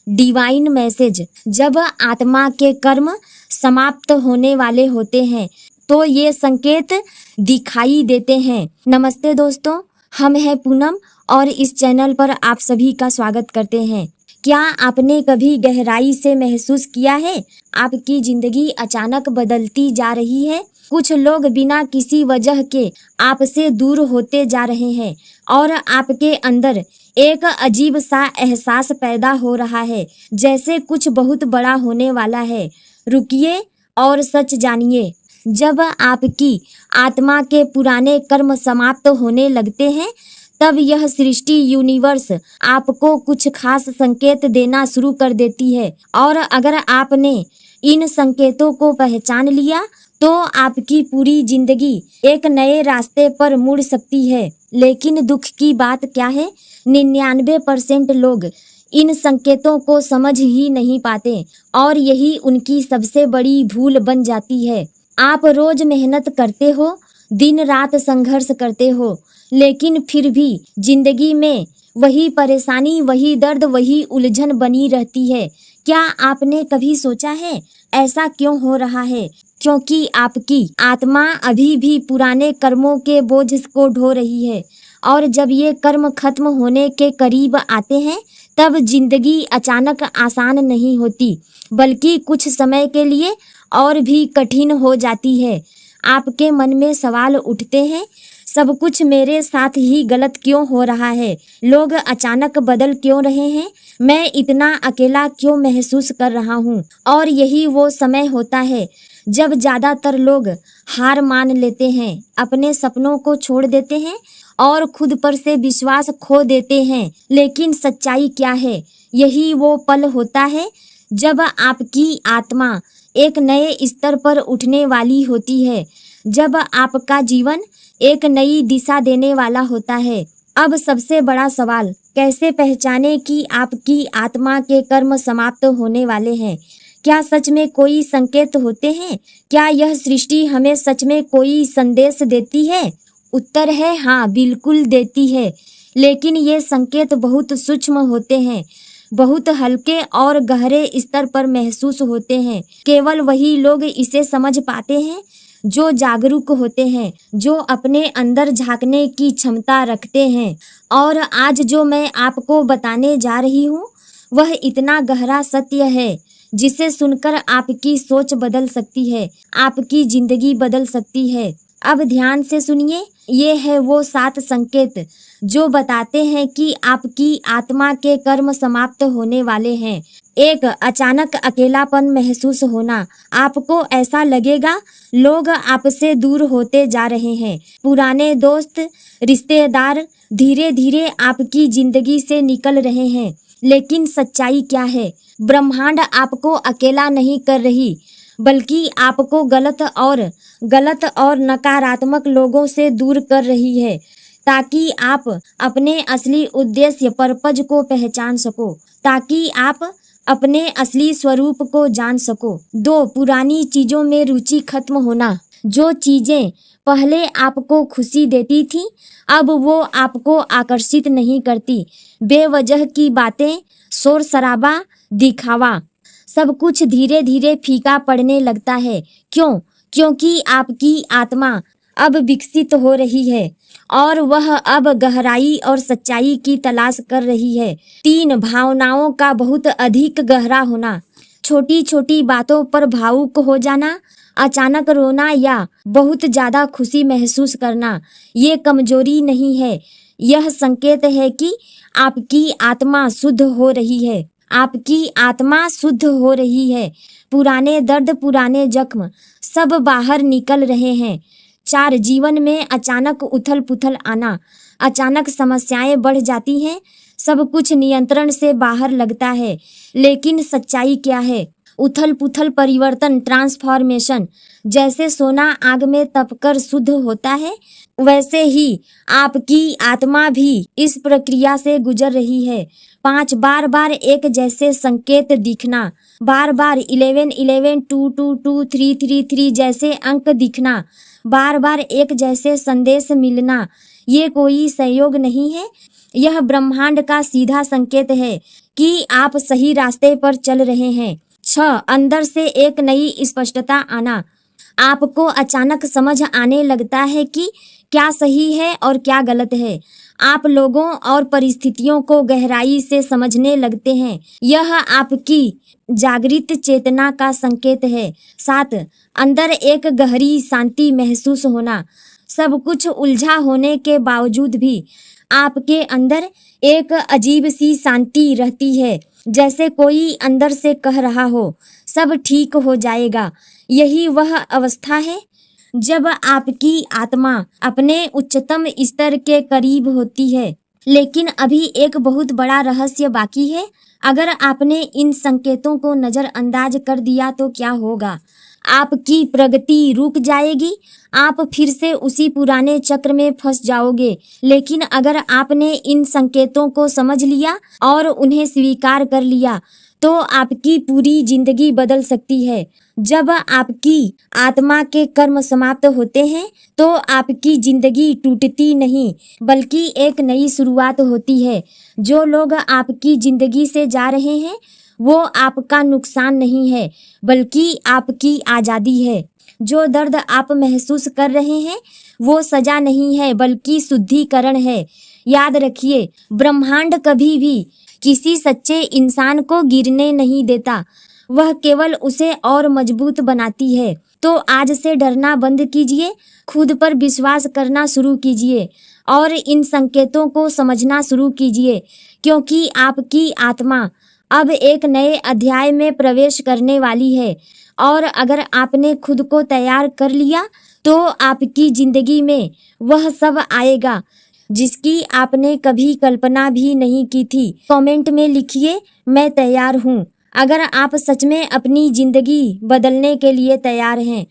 Divine message. जब आत्मा के कर्म समाप्त होने वाले होते हैं तो ये संकेत दिखाई देते हैं। नमस्ते दोस्तों, हम हैं पूनम और इस चैनल पर आप सभी का स्वागत करते हैं। क्या आपने कभी गहराई से महसूस किया है आपकी जिंदगी अचानक बदलती जा रही है? कुछ लोग बिना किसी वजह के आपसे दूर होते जा रहे हैं और आपके अंदर एक अजीब सा एहसास पैदा हो रहा है, जैसे कुछ बहुत बड़ा होने वाला है। रुकिए और सच जानिए। जब आपकी आत्मा के पुराने कर्म समाप्त होने लगते हैं तब यह सृष्टि यूनिवर्स आपको कुछ खास संकेत देना शुरू कर देती है, और अगर आपने इन संकेतों को पहचान लिया तो आपकी पूरी जिंदगी एक नए रास्ते पर मुड़ सकती है। लेकिन दुख की बात क्या है, 99% लोग इन संकेतों को समझ ही नहीं पाते और यही उनकी सबसे बड़ी भूल बन जाती है। आप रोज मेहनत करते हो, दिन रात संघर्ष करते हो, लेकिन फिर भी जिंदगी में वही परेशानी, वही दर्द, वही उलझन बनी रहती है। क्या आपने कभी सोचा है ऐसा क्यों हो रहा है? क्योंकि आपकी आत्मा अभी भी पुराने कर्मों के बोझ को ढो रही है, और जब ये कर्म खत्म होने के करीब आते हैं तब जिंदगी अचानक आसान नहीं होती, बल्कि कुछ समय के लिए और भी कठिन हो जाती है। आपके मन में सवाल उठते हैं, सब कुछ मेरे साथ ही गलत क्यों हो रहा है? लोग अचानक बदल क्यों रहे हैं? मैं इतना अकेला क्यों महसूस कर रहा हूँ? और यही वो समय होता है जब ज़्यादातर लोग हार मान लेते हैं, अपने सपनों को छोड़ देते हैं और खुद पर से विश्वास खो देते हैं। लेकिन सच्चाई क्या है? यही वो पल होता है जब आपकी आत्मा एक नए स्तर पर उठने वाली होती है, जब आपका जीवन एक नई दिशा देने वाला होता है। अब सबसे बड़ा सवाल, कैसे पहचाने कि आपकी आत्मा के कर्म समाप्त होने वाले हैं? क्या सच में कोई संकेत होते हैं? क्या यह सृष्टि हमें सच में कोई संदेश देती है? उत्तर है हाँ, बिल्कुल देती है। लेकिन ये संकेत बहुत सूक्ष्म होते हैं, बहुत हल्के और गहरे स्तर पर महसूस होते हैं। केवल वही लोग इसे समझ पाते हैं जो जागरूक होते हैं, जो अपने अंदर झांकने की क्षमता रखते हैं। और आज जो मैं आपको बताने जा रही हूँ वह इतना गहरा सत्य है जिसे सुनकर आपकी सोच बदल सकती है, आपकी जिंदगी बदल सकती है। अब ध्यान से सुनिए, ये है वो 7 संकेत जो बताते हैं कि आपकी आत्मा के कर्म समाप्त होने वाले हैं। 1. अचानक अकेलापन महसूस होना। आपको ऐसा लगेगा लोग आपसे दूर होते जा रहे हैं। पुराने दोस्त, रिश्तेदार धीरे धीरे आपकी जिंदगी से निकल रहे हैं। लेकिन सच्चाई क्या है? ब्रह्मांड आपको अकेला नहीं कर रही, बल्कि आपको गलत और नकारात्मक लोगों से दूर कर रही है, ताकि आप अपने असली उद्देश्य पर्पज को पहचान सको, ताकि आप अपने असली स्वरूप को जान सको। 2. पुरानी चीजों में रुचि खत्म होना। जो चीजें पहले आपको खुशी देती थी अब वो आपको आकर्षित नहीं करती। बेवजह की बातें, शोर शराबा, दिखावा, सब कुछ धीरे धीरे फीका पड़ने लगता है। क्यों? क्योंकि आपकी आत्मा अब विकसित हो रही है और वह अब गहराई और सच्चाई की तलाश कर रही है। 3. भावनाओं का बहुत अधिक गहरा होना। छोटी छोटी बातों पर भावुक हो जाना, अचानक रोना या बहुत ज़्यादा खुशी महसूस करना, ये कमजोरी नहीं है, यह संकेत है कि आपकी आत्मा शुद्ध हो रही है। आपकी आत्मा शुद्ध हो रही है। पुराने दर्द, पुराने जख्म सब बाहर निकल रहे हैं। 4. जीवन में अचानक उथल पुथल आना। अचानक समस्याएं बढ़ जाती हैं, सब कुछ नियंत्रण से बाहर लगता है। लेकिन सच्चाई क्या है? उथल पुथल परिवर्तन, ट्रांसफॉर्मेशन। जैसे सोना आग में तपकर शुद्ध होता है, वैसे ही आपकी आत्मा भी इस प्रक्रिया से गुजर रही है। 5. बार बार एक जैसे संकेत दिखना। बार बार 11 11 2 2 2 3 3 3 जैसे अंक दिखना, बार बार एक जैसे संदेश मिलना। ये कोई संयोग नहीं है, यह ब्रह्मांड का सीधा संकेत है कि आप सही रास्ते पर चल रहे हैं। 6. अंदर से एक नई स्पष्टता आना। आपको अचानक समझ आने लगता है कि क्या सही है और क्या गलत है। आप लोगों और परिस्थितियों को गहराई से समझने लगते हैं। यह आपकी जागृत चेतना का संकेत है। 7. अंदर एक गहरी शांति महसूस होना। सब कुछ उलझा होने के बावजूद भी आपके अंदर एक अजीब सी शांति रहती है, जैसे कोई अंदर से कह रहा हो, सब ठीक हो जाएगा। यही वह अवस्था है जब आपकी आत्मा अपने उच्चतम स्तर के करीब होती है। लेकिन अभी एक बहुत बड़ा रहस्य बाकी है। अगर आपने इन संकेतों को नजरअंदाज कर दिया तो क्या होगा? आपकी प्रगति रुक जाएगी। आप फिर से उसी पुराने चक्र में फंस जाओगे। लेकिन अगर आपने इन संकेतों को समझ लिया और उन्हें स्वीकार कर लिया तो आपकी पूरी जिंदगी बदल सकती है। जब आपकी आत्मा के कर्म समाप्त होते हैं तो आपकी जिंदगी टूटती नहीं, बल्कि एक नई शुरुआत होती है। जो लोग आपकी जिंदगी से जा रहे हैं वो आपका नुकसान नहीं है, बल्कि आपकी आज़ादी है। जो दर्द आप महसूस कर रहे हैं वो सजा नहीं है, बल्कि शुद्धिकरण है। याद रखिए, ब्रह्मांड कभी भी किसी सच्चे इंसान को गिरने नहीं देता, वह केवल उसे और मजबूत बनाती है। तो आज से डरना बंद कीजिए, खुद पर विश्वास करना शुरू कीजिए और इन संकेतों को समझना शुरू कीजिए, क्योंकि आपकी आत्मा अब एक नए अध्याय में प्रवेश करने वाली है। और अगर आपने खुद को तैयार कर लिया तो आपकी जिंदगी में वह सब आएगा जिसकी आपने कभी कल्पना भी नहीं की थी। कमेंट में लिखिए, मैं तैयार हूँ। अगर आप सच में अपनी जिंदगी बदलने के लिए तैयार हैं